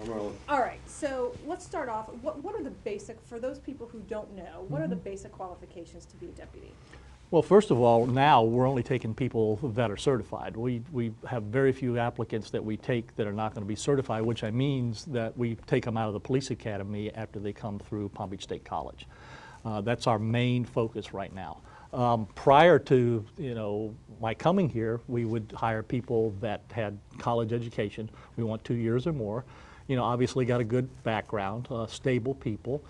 I'm rolling. All right, so let's start off. What are the basic, for those people who don't know, what are the basic qualifications to be a deputy? Well, first of all, now we're only taking people that are certified. We have very few applicants that we take that are not going to be certified, which means that we take them out of the police academy after they come through Palm Beach State College. That's our main focus right now. Prior to my coming here, we would hire people that had college education. We want 2 years or more. Obviously got a good background, stable people.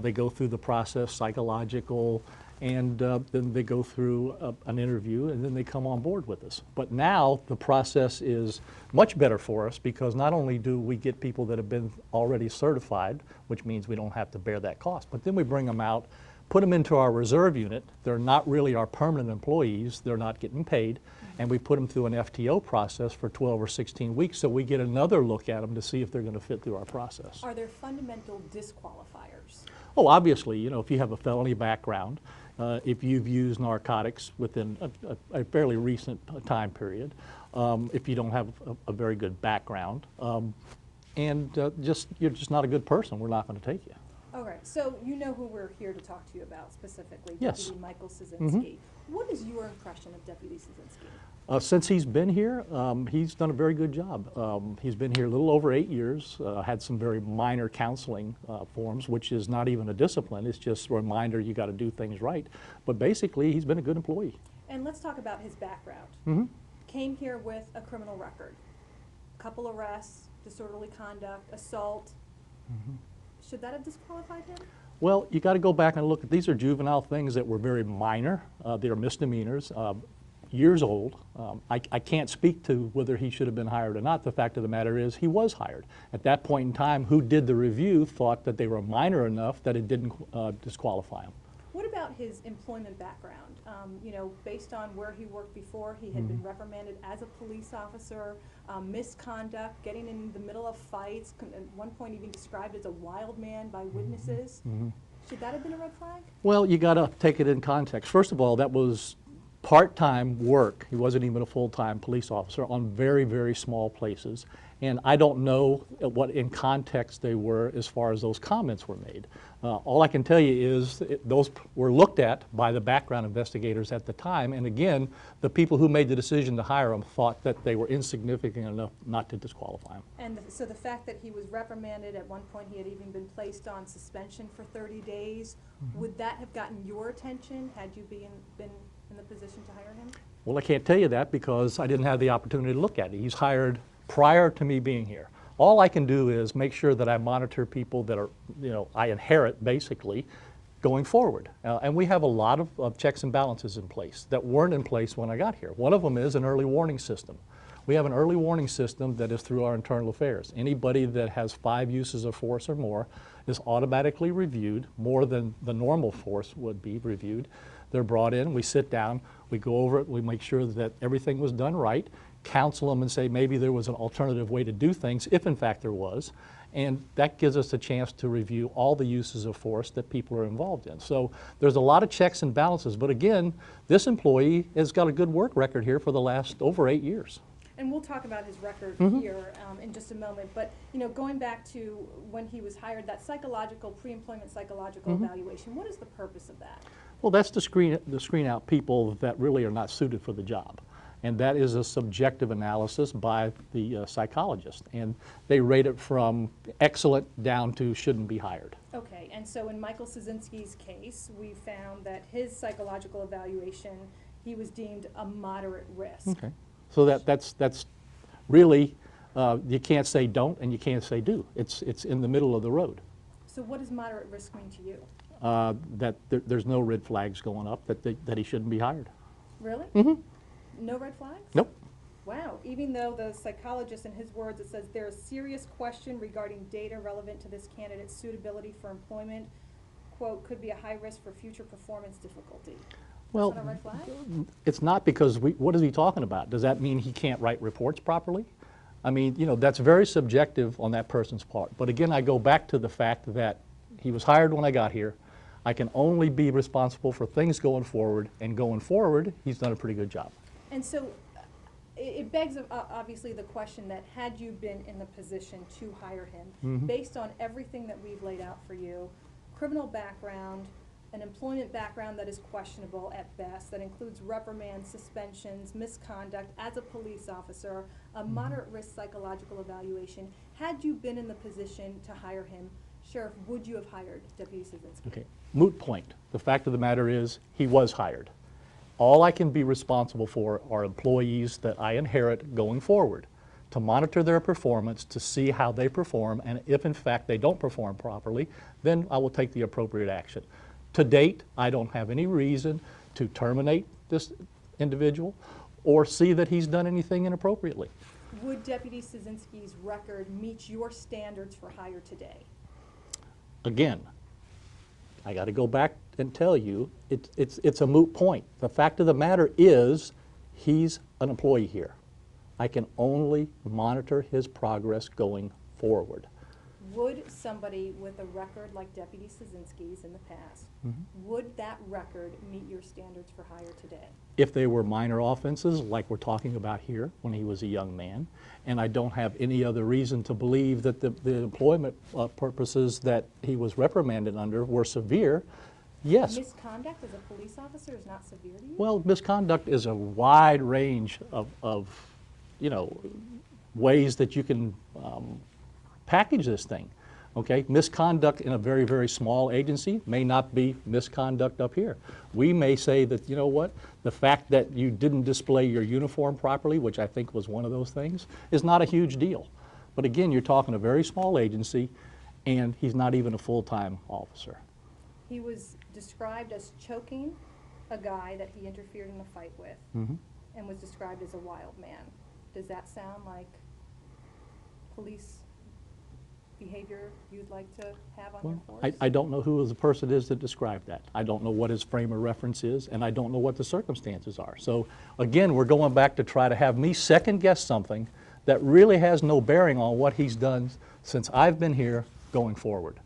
They go through the process, psychological, and then they go through an interview, and then they come on board with us. But now the process is much better for us because not only do we get people that have been already certified, which means we don't have to bear that cost, but then we bring them out, put them into our reserve unit. They're not really our permanent employees. They're not getting paid. And we put them through an FTO process for 12 or 16 weeks, so we get another look at them to see if they're going to fit through our process. Are there fundamental disqualifiers? Oh, obviously, if you have a felony background, if you've used narcotics within a fairly recent time period, if you don't have a very good background, and you're just not a good person, we're not going to take you. All right, so you know who we're here to talk to you about specifically, Yes. Deputy Michael Cieszynski. What is your impression of Deputy Cieszynski? Since he's been here, he's done a very good job. He's been here a little over 8 years, had some very minor counseling forms, which is not even a discipline. It's just a reminder you got to do things right. But basically, he's been a good employee. And let's talk about his background. Came here with a criminal record, couple arrests, disorderly conduct, assault. Should that have disqualified him? Well, you got to go back and look at these are juvenile things that were very minor. They are misdemeanors. Years old. I can't speak to whether he should have been hired or not. The fact of the matter is he was hired. At that point in time, who did the review thought that they were minor enough that it didn't disqualify him. What about his employment background? Based on where he worked before, he had been reprimanded as a police officer, misconduct, getting in the middle of fights, at one point even described as a wild man by witnesses. Should that have been a red flag? Well, you got to take it in context. First of all, that was part-time work. He wasn't even a full-time police officer on very, very small places. And I don't know what in context they were as far as those comments were made. All I can tell you is those were looked at by the background investigators at the time. And again, the people who made the decision to hire him thought that they were insignificant enough not to disqualify him. And so the fact that he was reprimanded, at one point he had even been placed on suspension for 30 days, would that have gotten your attention had you been in the position to hire him? Well, I can't tell you that because I didn't have the opportunity to look at it. He's hired prior to me being here. All I can do is make sure that I monitor people that are, I inherit basically going forward. And we have a lot of checks and balances in place that weren't in place when I got here. One of them is an early warning system. We have an early warning system that is through our internal affairs. Anybody that has 5 uses of force or more is automatically reviewed, more than the normal force would be reviewed. They're brought in, we sit down, we go over it, we make sure that everything was done right, counsel them and say maybe there was an alternative way to do things, if in fact there was, and that gives us a chance to review all the uses of force that people are involved in. So there's a lot of checks and balances, but again, this employee has got a good work record here for the last over 8 years. And we'll talk about his record here in just a moment, but going back to when he was hired, that psychological, pre-employment psychological evaluation, what is the purpose of that? Well, that's to screen out people that really are not suited for the job. And that is a subjective analysis by the psychologist. And they rate it from excellent down to shouldn't be hired. Okay, and so in Michael Cieszynski's case, we found that his psychological evaluation, he was deemed a moderate risk. Okay. So that's really, you can't say don't and you can't say do. It's in the middle of the road. So what does moderate risk mean to you? That there's no red flags going up that he shouldn't be hired. Really? No red flags? Nope. Wow. Even though the psychologist, in his words, it says there is serious question regarding data relevant to this candidate's suitability for employment, quote, could be a high risk for future performance difficulty. Well, is that a red flag? it's not because what is he talking about? Does that mean he can't write reports properly? I mean, that's very subjective on that person's part. But again, I go back to the fact that he was hired when I got here. I can only be responsible for things going forward, and going forward, he's done a pretty good job. And so it begs obviously the question that had you been in the position to hire him, Mhm. based on everything that we've laid out for you, criminal background, an employment background that is questionable at best, that includes reprimands, suspensions, misconduct as a police officer, a moderate risk psychological evaluation. Had you been in the position to hire him, Sheriff, would you have hired Deputy Szynski? Okay, moot point. The fact of the matter is, he was hired. All I can be responsible for are employees that I inherit going forward, to monitor their performance, to see how they perform, and if in fact they don't perform properly, then I will take the appropriate action. To date, I don't have any reason to terminate this individual or see that he's done anything inappropriately. Would Deputy Szynski's record meet your standards for hire today? Again, I got to go back and tell you, it's a moot point. The fact of the matter is, he's an employee here. I can only monitor his progress going forward. Would somebody with a record like Deputy Szynski's in the past, would that record meet your standards for hire today? If they were minor offenses, like we're talking about here, when he was a young man, and I don't have any other reason to believe that the employment purposes that he was reprimanded under were severe, yes. Misconduct as a police officer is not severe to you? Well, misconduct is a wide range of ways that you can package this thing, okay? Misconduct in a very, very small agency may not be misconduct up here. We may say that, you know what, the fact that you didn't display your uniform properly, which I think was one of those things, is not a huge deal. But again, you're talking a very small agency, and he's not even a full-time officer. He was described as choking a guy that he interfered in a fight with, and was described as a wild man. Does that sound like police behavior you'd like to have on your force? I don't know who the person is that described that. I don't know what his frame of reference is, and I don't know what the circumstances are. So again, we're going back to try to have me second guess something that really has no bearing on what he's done since I've been here going forward.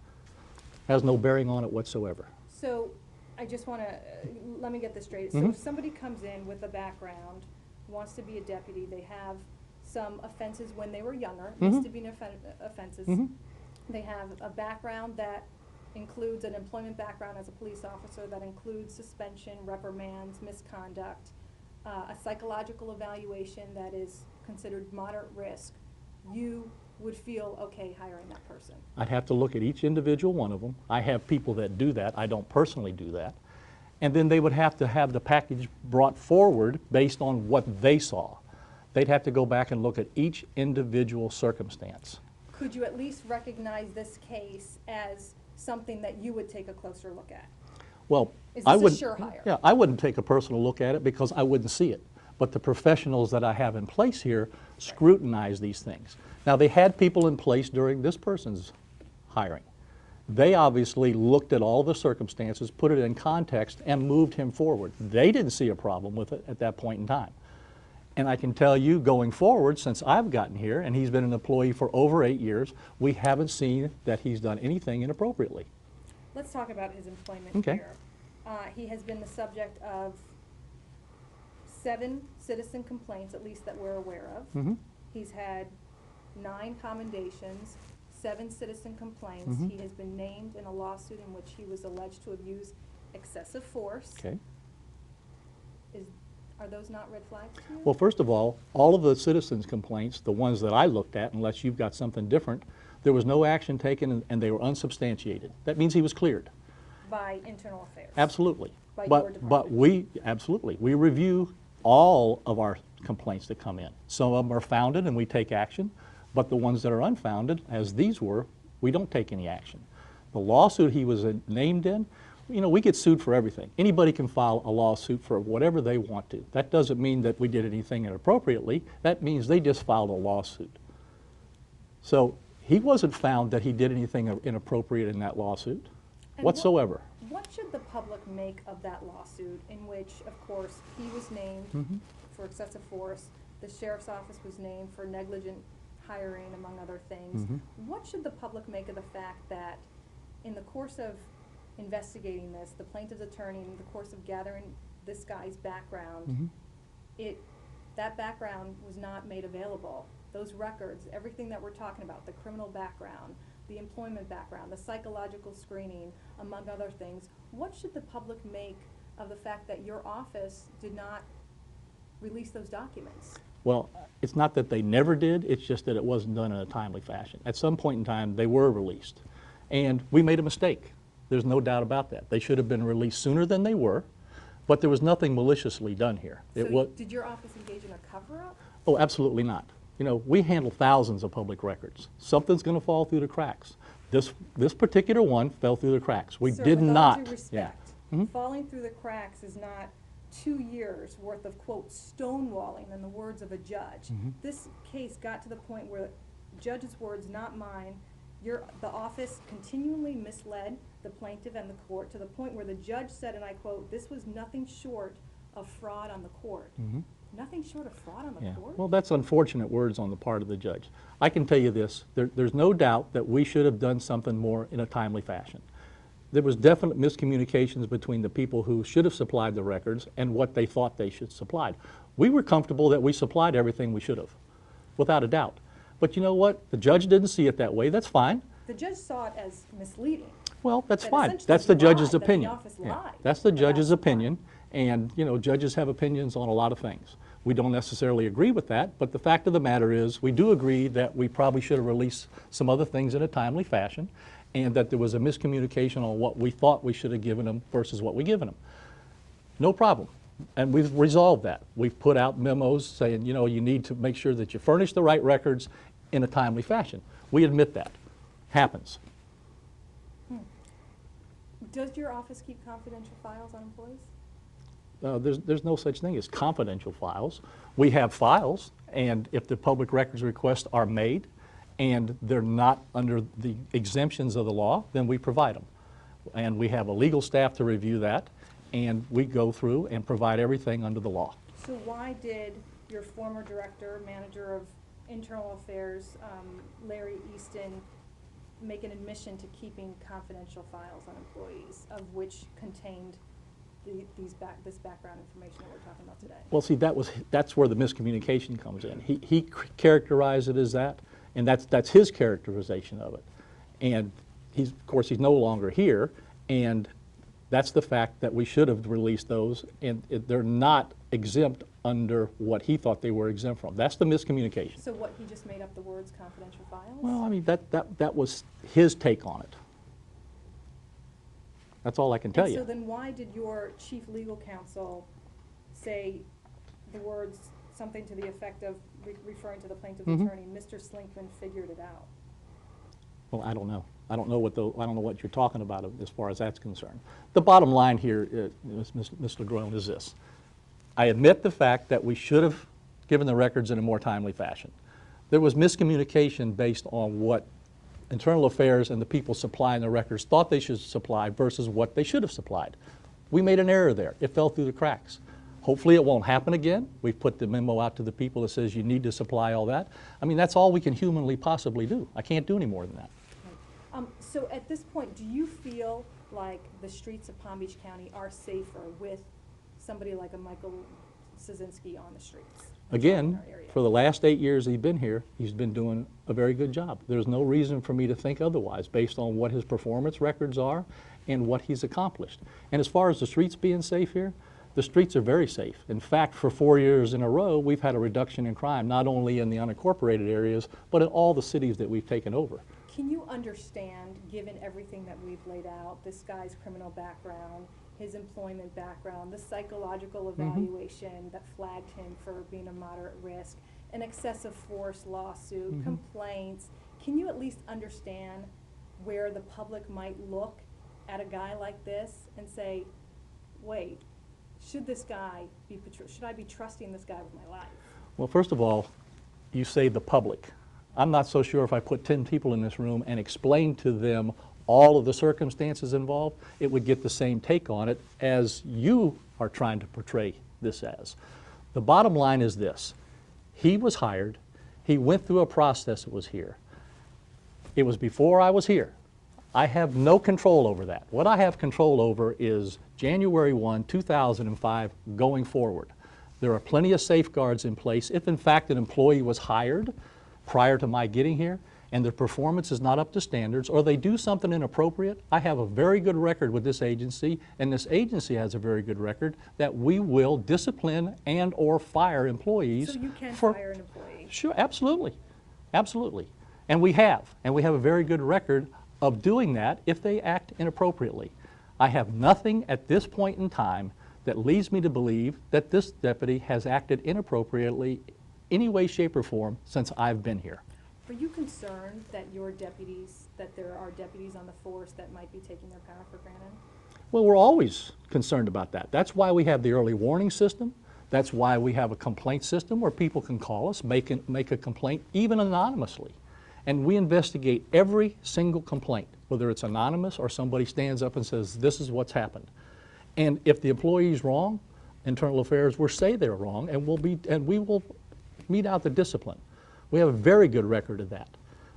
Has no bearing on it whatsoever. So I just want to, let me get this straight. So if somebody comes in with a background, wants to be a deputy, they have some offenses when they were younger, misdemeanor offenses. They have a background that includes an employment background as a police officer, that includes suspension, reprimands, misconduct, a psychological evaluation that is considered moderate risk. You would feel okay hiring that person? I'd have to look at each individual one of them. I have people that do that. I don't personally do that. And then they would have to have the package brought forward based on what they saw. They'd have to go back and look at each individual circumstance. Could you at least recognize this case as something that you would take a closer look at? Well, Is I this a wouldn't, sure hire? yeah, I wouldn't take a personal look at it because I wouldn't see it. But the professionals that I have in place here scrutinize these things. Now, they had people in place during this person's hiring. They obviously looked at all the circumstances, put it in context, and moved him forward. They didn't see a problem with it at that point in time. And I can tell you, going forward, since I've gotten here, and he's been an employee for over 8 years, we haven't seen that he's done anything inappropriately. Let's talk about his employment Okay. here. He has been the subject of 7 citizen complaints, at least that we're aware of. He's had 9 commendations, 7 citizen complaints. He has been named in a lawsuit in which he was alleged to have used excessive force. Okay. Are those not red flags to you? Well, first of all of the citizens' complaints, the ones that I looked at, unless you've got something different, there was no action taken and they were unsubstantiated. That means he was cleared. By internal affairs? Absolutely. By your But department? absolutely, we review all of our complaints that come in. Some of them are founded and we take action, but the ones that are unfounded, as these were, we don't take any action. The lawsuit he was named in, you know, we get sued for everything. Anybody can file a lawsuit for whatever they want to. That doesn't mean that we did anything inappropriately. That means they just filed a lawsuit. So he wasn't found that he did anything inappropriate in that lawsuit And whatsoever. What should the public make of that lawsuit in which, of course, he was named for excessive force, the sheriff's office was named for negligent hiring, among other things? What should the public make of the fact that in the course of investigating this, the plaintiff's attorney, in the course of gathering this guy's background, it That background was not made available. Those records, everything that we're talking about, the criminal background, the employment background, the psychological screening, among other things, what should the public make of the fact that your office did not release those documents? Well, it's not that they never did, it's just that it wasn't done in a timely fashion. At some point in time, they were released. And we made a mistake. There's no doubt about that. They should have been released sooner than they were, but there was nothing maliciously done here. So did your office engage in a cover-up? Oh, absolutely not. You know, we handle thousands of public records. Something's going to fall through the cracks. This particular one fell through the cracks. We Sir, did with all not. due respect, falling through the cracks is not 2 years worth of, quote, stonewalling in the words of a judge. This case got to the point where, judge's words, not mine, the office continually misled the plaintiff and the court to the point where the judge said, and I quote, "This was nothing short of fraud on the court." Nothing short of fraud on the court? Well, that's unfortunate words on the part of the judge. I can tell you this, there's no doubt that we should have done something more in a timely fashion. There was definite miscommunications between the people who should have supplied the records and what they thought they should supplied. We were comfortable that we supplied everything we should have, without a doubt. But you know what? The judge didn't see it that way. That's fine. The judge saw it as misleading. Well, that's That fine. essentially That's the lied, judge's that the opinion. office lied That's the about judge's supplying. opinion. And, you know, judges have opinions on a lot of things. We don't necessarily agree with that, but the fact of the matter is we do agree that we probably should have released some other things in a timely fashion and that there was a miscommunication on what we thought we should have given them versus what we given them. No problem. And we've resolved that. We've put out memos saying, you know, you need to make sure that you furnish the right records in a timely fashion. We admit that. Happens. Does your office keep confidential files on employees? There's no such thing as confidential files. We have files, and if the public records requests are made and they're not under the exemptions of the law, then we provide them. And we have a legal staff to review that, and we go through and provide everything under the law. So why did your former director, manager of internal affairs, Larry Easton, make an admission to keeping confidential files on employees, of which contained this background information that we're talking about today? Well, see, that's where the miscommunication comes in. He characterized it as that, and that's his characterization of it. And of course, he's no longer here, and that's the fact that we should have released those, and they're not exempt under what he thought they were exempt from. That's the miscommunication. So what, he just made up the words confidential files? Well, I mean, that was his take on it. That's all I can tell you. So then why did your chief legal counsel say the words, something to the effect of, referring to the plaintiff's attorney, Mr. Slinkman figured it out? Well, I don't know. I don't know what you're talking about as far as that's concerned. The bottom line here, Mr. Groen, is this. I admit the fact that we should have given the records in a more timely fashion. There was miscommunication based on what Internal Affairs and the people supplying the records thought they should supply versus what they should have supplied. We made an error there. It fell through the cracks. Hopefully it won't happen again. We've put the memo out to the people that says you need to supply all that. I mean, that's all we can humanly possibly do. I can't do any more than that. Right. So at this point, do you feel like the streets of Palm Beach County are safer with somebody like a Michael Szynski on the streets? Again, for the last 8 years he's been here, he's been doing a very good job. There's no reason for me to think otherwise based on what his performance records are and what he's accomplished. And as far as the streets being safe here, the streets are very safe. In fact, for 4 years in a row, we've had a reduction in crime, not only in the unincorporated areas, but in all the cities that we've taken over. Can you understand, given everything that we've laid out, this guy's criminal background, his employment background, the psychological evaluation that flagged him for being a moderate risk, an excessive force lawsuit, complaints, can you at least understand where the public might look at a guy like this and say, wait, should I be trusting this guy with my life? Well, first of all, you say the public. I'm not so sure if I put 10 people in this room and explained to them all of the circumstances involved, it would get the same take on it as you are trying to portray this as. The bottom line is this. He was hired. He went through a process that was here. It was before I was here. I have no control over that. What I have control over is January 1, 2005 going forward. There are plenty of safeguards in place. If in fact an employee was hired prior to my getting here and their performance is not up to standards or they do something inappropriate, I have a very good record with this agency, and this agency has a very good record that we will discipline and or fire employees. So you can fire an employee? Sure, absolutely, absolutely. And we have a very good record of doing that if they act inappropriately. I have nothing at this point in time that leads me to believe that this deputy has acted inappropriately any way, shape, or form since I've been here. Are you concerned that your deputies, that there are deputies on the force that might be taking their power for granted? Well, we're always concerned about that. That's why we have the early warning system. That's why we have a complaint system where people can call us, make a complaint, even anonymously. And we investigate every single complaint, whether it's anonymous or somebody stands up and says, this is what's happened. And if the employee is wrong, Internal Affairs will say they're wrong, and we will mete out the discipline. We have a very good record of that.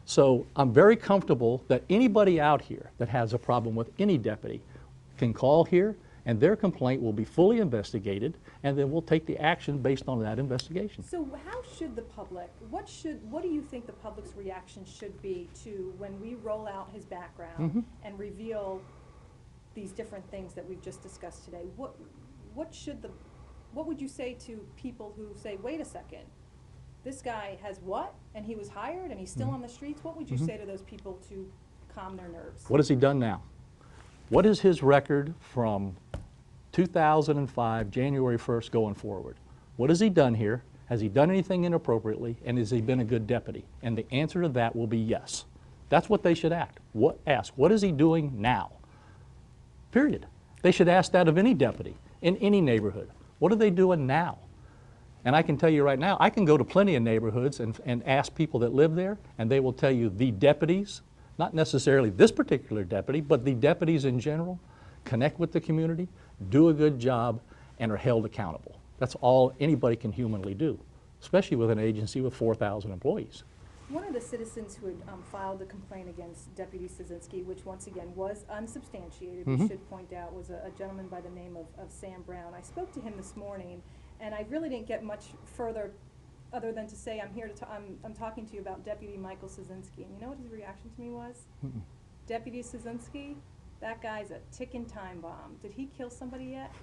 So I'm very comfortable that anybody out here that has a problem with any deputy can call here, and their complaint will be fully investigated, and then we'll take the action based on that investigation. So how should the public, what do you think the public's reaction should be to when we roll out his background and reveal these different things that we've just discussed today? What would you say to people who say, wait a second, this guy has what? And he was hired and he's still on the streets? What would you say to those people to calm their nerves? What has he done now? What is his record from 2005, January 1st going forward? What has he done here? Has he done anything inappropriately? And has he been a good deputy? And the answer to that will be yes. That's what they should ask. What is he doing now? Period. They should ask that of any deputy in any neighborhood. What are they doing now? And I can tell you right now, I can go to plenty of neighborhoods and ask people that live there, and they will tell you the deputies, not necessarily this particular deputy, but the deputies in general, connect with the community, do a good job, and are held accountable. That's all anybody can humanly do, especially with an agency with 4,000 employees. One of the citizens who had filed a complaint against Deputy Szynski, which once again was unsubstantiated, we should point out, was a gentleman by the name of Sam Brown. I spoke to him this morning, and I really didn't get much further other than to say, I'm talking to you about Deputy Michael Szynski. And you know what his reaction to me was? Deputy Szynski, that guy's a ticking time bomb. Did he kill somebody yet?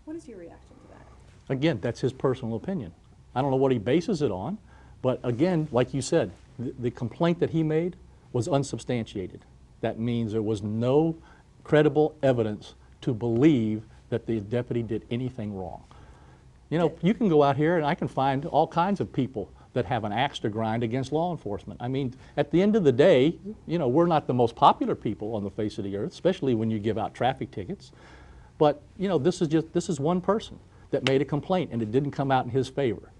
What is your reaction to that? Again, that's his personal opinion. I don't know what he bases it on, but again, like you said, the complaint that he made was unsubstantiated. That means there was no credible evidence to believe that the deputy did anything wrong. You know, you can go out here and I can find all kinds of people that have an axe to grind against law enforcement. I mean, at the end of the day, you know, we're not the most popular people on the face of the earth, especially when you give out traffic tickets. But, you know, this is one person that made a complaint and it didn't come out in his favor.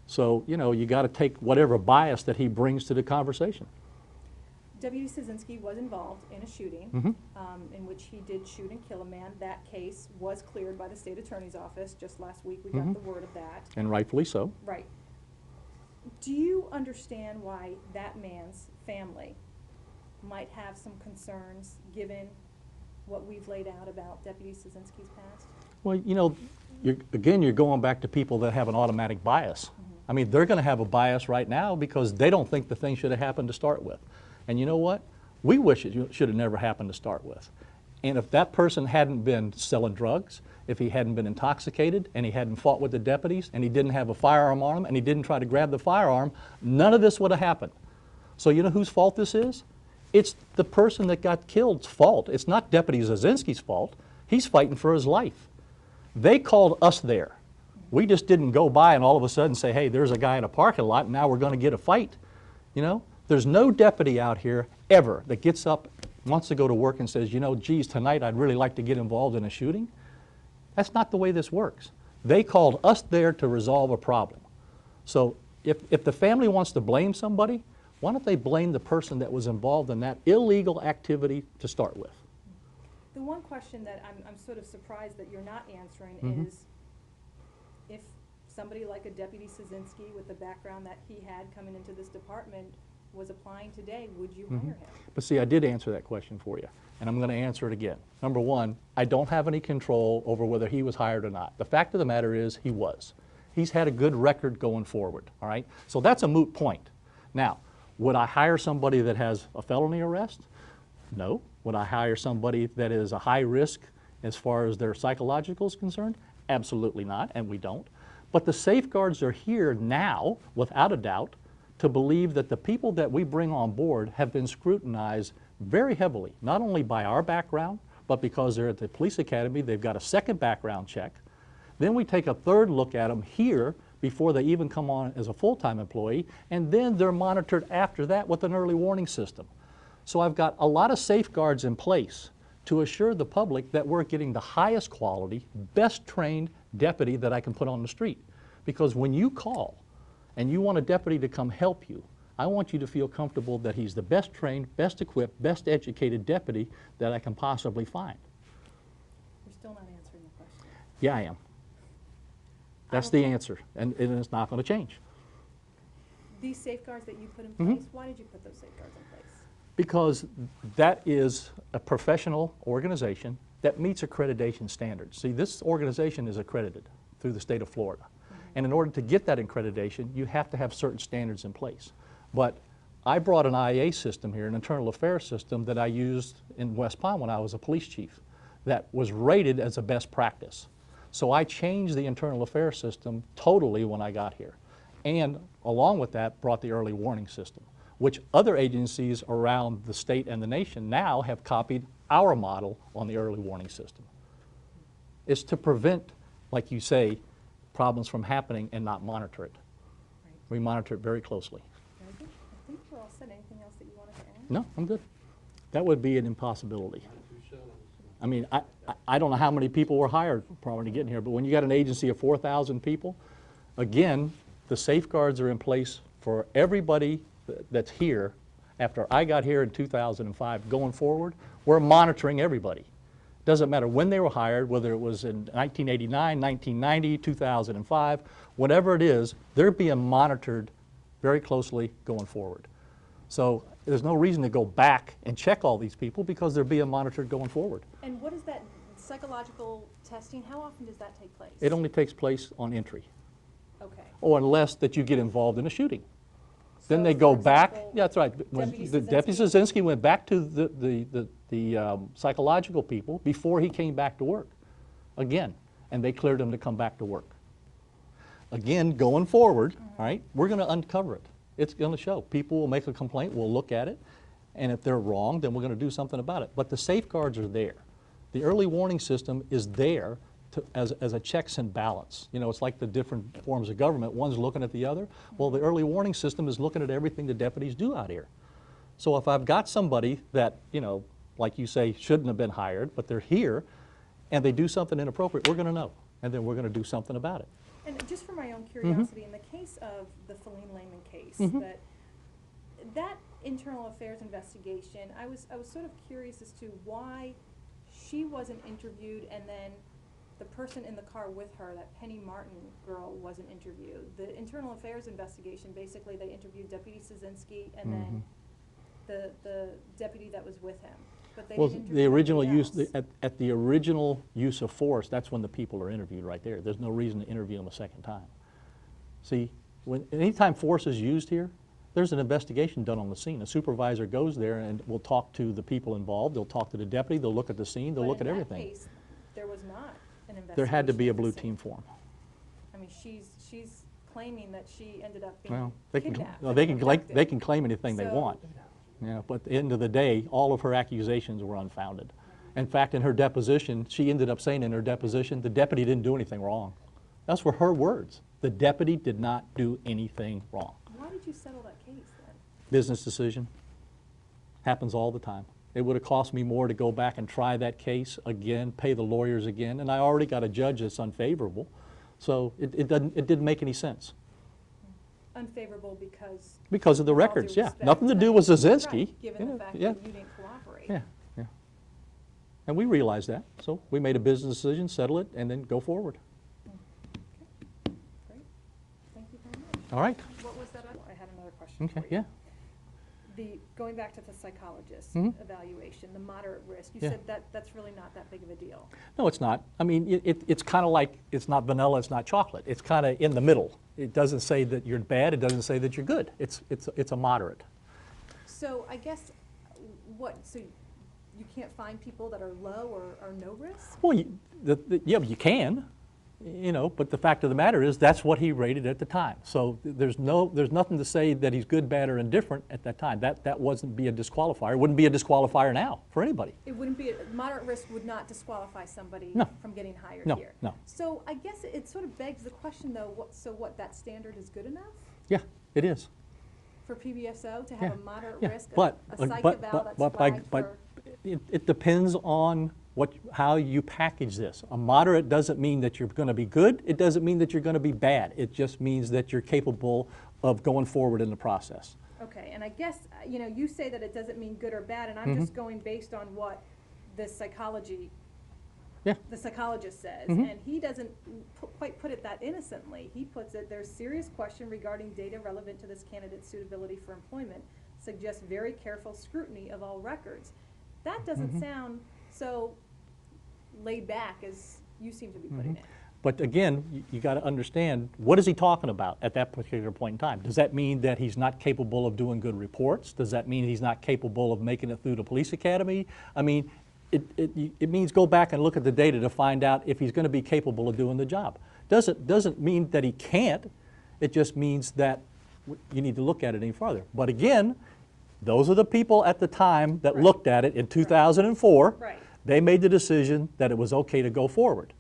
So, you know, you got to take whatever bias that he brings to the conversation. Deputy Szynski was involved in a shooting in which he did shoot and kill a man. That case was cleared by the state attorney's office. Just last week we got the word of that. And rightfully so. Right. Do you understand why that man's family might have some concerns given what we've laid out about Deputy Szynski's past? Well, you know, you're going back to people that have an automatic bias. I mean, they're going to have a bias right now because they don't think the thing should have happened to start with. And you know what? We wish it should have never happened to start with. And if that person hadn't been selling drugs, if he hadn't been intoxicated, and he hadn't fought with the deputies, and he didn't have a firearm on him, and he didn't try to grab the firearm, none of this would have happened. So you know whose fault this is? It's the person that got killed's fault. It's not Deputy Szynski's fault. He's fighting for his life. They called us there. We just didn't go by and all of a sudden say, hey, there's a guy in a parking lot, and now we're going to get a fight. You know? There's no deputy out here ever that gets up, wants to go to work and says, you know, geez, tonight I'd really like to get involved in a shooting. That's not the way this works. They called us there to resolve a problem. So if the family wants to blame somebody, why don't they blame the person that was involved in that illegal activity to start with? The one question that I'm sort of surprised that you're not answering is if somebody like a Deputy Szynski with the background that he had coming into this department was applying today, would you hire him? But see, I did answer that question for you, and I'm going to answer it again. Number one, I don't have any control over whether he was hired or not. The fact of the matter is he was. He's had a good record going forward, all right? So that's a moot point. Now, would I hire somebody that has a felony arrest? No. Would I hire somebody that is a high risk as far as their psychological is concerned? Absolutely not, and we don't. But the safeguards are here now, without a doubt, to believe that the people that we bring on board have been scrutinized very heavily, not only by our background, but because they're at the police academy, they've got a second background check. Then we take a third look at them here before they even come on as a full-time employee, and then they're monitored after that with an early warning system. So I've got a lot of safeguards in place to assure the public that we're getting the highest quality, best trained deputy that I can put on the street. Because when you call and you want a deputy to come help you, I want you to feel comfortable that he's the best trained, best equipped, best educated deputy that I can possibly find. You're still not answering the question. Yeah, I am. That's the answer, and it's not going to change. These safeguards that you put in place, why did you put those safeguards in place? Because that is a professional organization that meets accreditation standards. See, this organization is accredited through the state of Florida. And in order to get that accreditation, you have to have certain standards in place. But I brought an IA system here, an internal affairs system that I used in West Palm when I was a police chief that was rated as a best practice. So I changed the internal affairs system totally when I got here. And along with that, brought the early warning system, which other agencies around the state and the nation now have copied our model on the early warning system. It's to prevent, like you say, problems from happening and not monitor it. Right. We monitor it very closely. Very good. I think we're all set. Anything else that you wanted to add? No, I'm good. That would be an impossibility. I mean, I don't know how many people were hired prior to getting here, but when you got an agency of 4,000 people, again, the safeguards are in place for everybody that's here. After I got here in 2005, going forward, we're monitoring everybody. Doesn't matter when they were hired, whether it was in 1989, 1990, 2005, whatever it is, they're being monitored very closely going forward. So there's no reason to go back and check all these people because they're being monitored going forward. And what is that psychological testing? How often does that take place? It only takes place on entry, Okay. or unless that you get involved in a shooting. Then So, they go for back. example, Yeah, that's right. When Deputy the Deputy Szynski went back to the psychological people before he came back to work, again, and they cleared him to come back to work. Again, going forward, all right, we're going to uncover it. It's going to show. People will make a complaint. We'll look at it, and if they're wrong, then we're going to do something about it. But the safeguards are there. The early warning system is there as a checks and balance. You know, it's like the different forms of government. One's looking at the other. Well, the early warning system is looking at everything the deputies do out here. So if I've got somebody that, you know, like you say, shouldn't have been hired, but they're here, and they do something inappropriate, we're going to know, and then we're going to do something about it. And just for my own curiosity, in the case of the Feline Lehman case, that internal affairs investigation, I was sort of curious as to why she wasn't interviewed and then the person in the car with her, that Penny Martin girl, wasn't interviewed. The internal affairs investigation, basically they interviewed Deputy Szynski and then the deputy that was with him. But they Well, didn't the interview original anybody use, else. at the original use of force, that's when the people are interviewed right there. There's no reason to interview them a second time. See, anytime force is used here, there's an investigation done on the scene. A supervisor goes there and will talk to the people involved. They'll talk to the deputy. They'll look at the scene. They'll look at everything. In that case, there was not an investigation. There had to be a of the blue scene. team form. I mean, she's claiming that she ended up being Well, they can, kidnapped. well, and abducted. they can claim anything they So- want. Yeah, but at the end of the day, all of her accusations were unfounded. In fact, in her deposition, she ended up saying in her deposition, the deputy didn't do anything wrong. Those were her words. The deputy did not do anything wrong. Why did you settle that case then? Business decision. Happens all the time. It would have cost me more to go back and try that case again, pay the lawyers again, and I already got a judge that's unfavorable. So it didn't make any sense. Unfavorable because. Because of the with all due records, yeah. respect, Nothing to do with Szynski. Right, given the fact yeah, that you didn't cooperate. yeah, yeah. And we realized that, so we made a business decision, settle it, and then go forward. Great. Thank you very much. All right? What was that? I had another question Okay, for you. yeah. going back to the psychologist Mhm. evaluation, the moderate risk, you Yeah. said that's really not that big of a deal. No, it's not. I mean, it's kind of like, it's not vanilla, it's not chocolate. It's kind of in the middle. It doesn't say that you're bad, it doesn't say that you're good. It's a moderate. So I guess, so you can't find people that are low or no risk? Well, yeah, you can, but the fact of the matter is that's what he rated at the time. So there's nothing to say that he's good, bad, or indifferent at that time. That wasn't be a disqualifier. It wouldn't be a disqualifier now for anybody. It wouldn't be, moderate risk would not disqualify somebody No. from getting hired No, here. no. So I guess it sort of begs the question though, what, that standard is good enough Yeah, it is. for PBSO to have Yeah, a moderate yeah, risk, but- a psych but- eval but- that's but- flagged but- for? It depends on how you package this. A moderate doesn't mean that you're going to be good. It doesn't mean that you're going to be bad. It just means that you're capable of going forward in the process. Okay, and I guess, you say that it doesn't mean good or bad, and I'm just going based on what the Yeah. the psychologist says, Mhm. and he doesn't quite put it that innocently. He puts it, there's serious question regarding data relevant to this candidate's suitability for employment, suggests very careful scrutiny of all records. That doesn't sound so laid back as you seem to be putting it. But again, you got to understand, what is he talking about at that particular point in time? Does that mean that he's not capable of doing good reports? Does that mean he's not capable of making it through the police academy? I mean, it means go back and look at the data to find out if he's going to be capable of doing the job. Doesn't mean that he can't. It just means that you need to look at it any farther. But again, those are the people at the time that looked at it in 2004. Right. They made the decision that it was okay to go forward.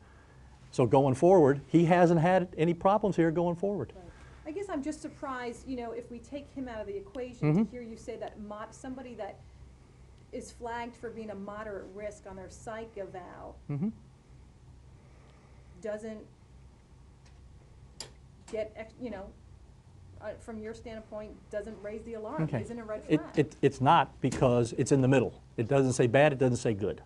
So going forward, he hasn't had any problems here going forward. Right. I guess I'm just surprised, if we take him out of the equation, to hear you say that somebody that is flagged for being a moderate risk on their psych eval doesn't get, from your standpoint, doesn't raise the alarm, Okay. isn't a red flag. It's not, because it's in the middle. It doesn't say bad, it doesn't say good.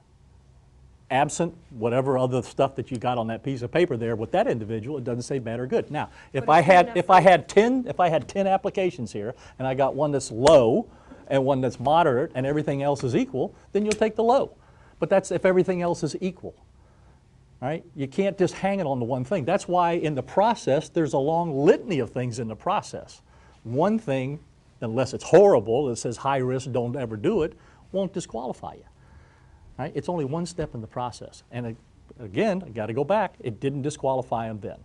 Absent whatever other stuff that you got on that piece of paper there with that individual, it doesn't say bad or good. Now, if But I it's good had enough if for I you. had 10 applications here and I got one that's low and one that's moderate and everything else is equal, then you'll take the low. But that's if everything else is equal. Right? You can't just hang it on the one thing. That's why in the process there's a long litany of things in the process. One thing, unless it's horrible, that says high risk, don't ever do it, won't disqualify you. Right? It's only one step in the process. And again, I got to go back, it didn't disqualify him then.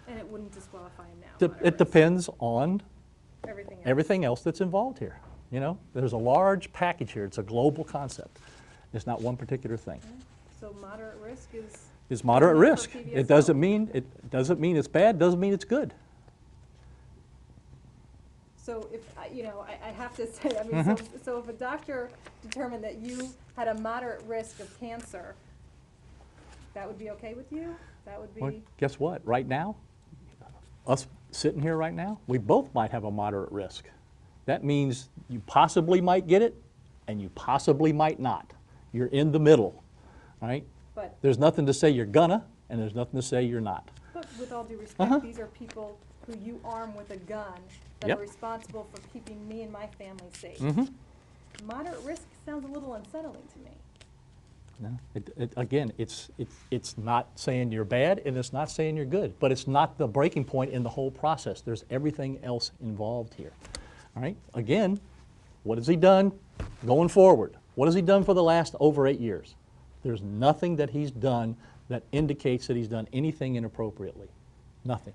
And it wouldn't disqualify him now. moderate It risk. depends on Everything else. everything else that's involved here. There's a large package here. It's a global concept. It's not one particular thing. So moderate risk is. It's moderate good enough for risk. PBSO. It doesn't mean it's bad, doesn't mean it's good. So if, I have to say, so if a doctor determined that you had a moderate risk of cancer, that would be okay with you? That would Well, be, guess what? Right now, us sitting here right now, we both might have a moderate risk. That means you possibly might get it, and you possibly might not. You're in the middle, right? but, There's nothing to say you're gonna, and there's nothing to say you're not. but with all due respect, these are people who you arm with a gun that Yep. are responsible for keeping me and my family safe. Mhm. Moderate risk sounds a little unsettling to me. No, again, it's not saying you're bad, and it's not saying you're good, but it's not the breaking point in the whole process. There's everything else involved here. All right? Again, what has he done going forward? What has he done for the last over 8 years? There's nothing that he's done that indicates that he's done anything inappropriately. Nothing.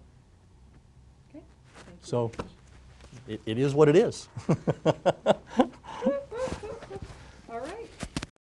Okay, thank you. So it is what it is. All right.